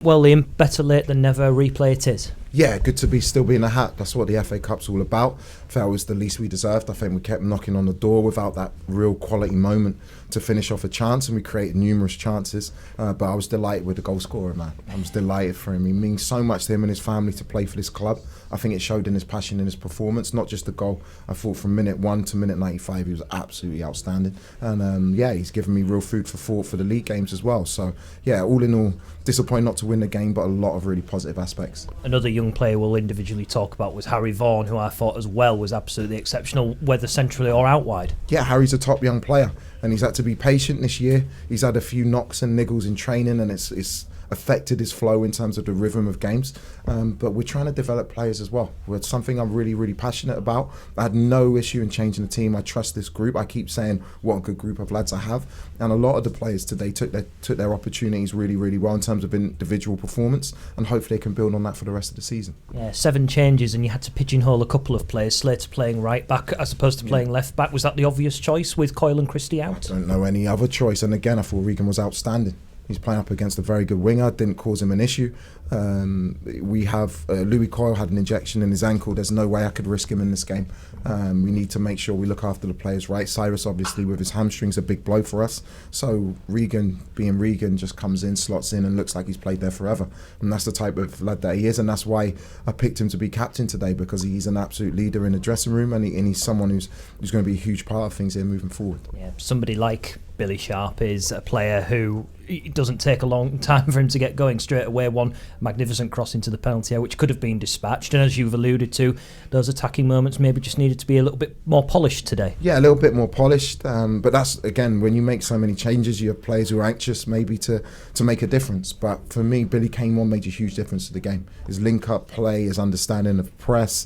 Well, Liam, better late than never. Replay it is. Yeah, good to still be in the hat. That's what the FA Cup's all about. I felt it was the least we deserved. I think we kept knocking on the door without that real quality moment to finish off a chance, and we created numerous chances. But I was delighted with the goal scorer, man. I was delighted for him. He means so much to him and his family to play for this club. I think it showed in his passion and his performance, not just the goal. I thought from minute 1 to minute 95, he was absolutely outstanding. And he's given me real food for thought for the league games as well. So, yeah, all in all, disappointed not to win the game, but a lot of really positive aspects. Another young player we'll individually talk about was Harry Vaughan, who I thought as well was absolutely exceptional, whether centrally or out wide. Yeah, Harry's a top young player, and he's had to be patient this year. He's had a few knocks and niggles in training, and it's affected his flow in terms of the rhythm of games. But we're trying to develop players as well. It's something I'm really, really passionate about. I had no issue in changing the team. I trust this group. I keep saying what a good group of lads I have. And a lot of the players today took their opportunities really, really well in terms of individual performance, and hopefully they can build on that for the rest of the season. Yeah, 7 changes, and you had to pigeonhole a couple of players. Slater playing right back as opposed to playing left back. Was that the obvious choice with Coyle and Christie out? I don't know any other choice. And again, I thought Regan was outstanding. He's playing up against a very good winger, didn't cause him an issue. We have Louis Coyle had an injection in his ankle. There's no way I could risk him in this game. We need to make sure we look after the players right. Cyrus, obviously, with his hamstrings, a big blow for us. So Regan, being Regan, just comes in, slots in, and looks like he's played there forever. And that's the type of lad that he is, and that's why I picked him to be captain today, because he's an absolute leader in the dressing room, and he's someone who's going to be a huge part of things here moving forward. Yeah, somebody like Billy Sharp is a player who it doesn't take a long time for him to get going straight away. One magnificent cross into the penalty area, which could have been dispatched, and as you've alluded to, those attacking moments maybe just needed to be a little bit more polished today. Yeah, a little bit more polished, but that's, again, when you make so many changes, you have players who are anxious maybe to make a difference. But for me, Billy came on, made a huge difference to the game. His link-up play, his understanding of press,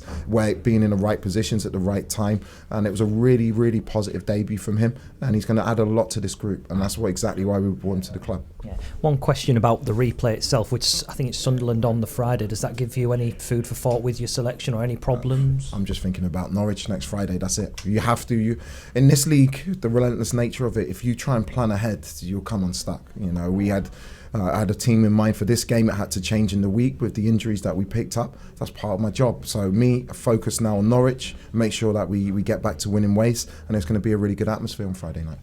being in the right positions at the right time, and it was a really, really positive debut from him, and he's going to add a lot to this group, and that's exactly why we brought him to the club. Yeah. One question about the replay itself, which I think it's Sunderland on the Friday. Does that give you any food for thought with your selection or any problems? I'm just thinking about Norwich next Friday. That's it. You have to. In this league, the relentless nature of it, if you try and plan ahead, you'll come unstuck. I had a team in mind for this game. It had to change in the week with the injuries that we picked up. That's part of my job. So me, focus now on Norwich, make sure that we get back to winning ways, and it's going to be a really good atmosphere on Friday night.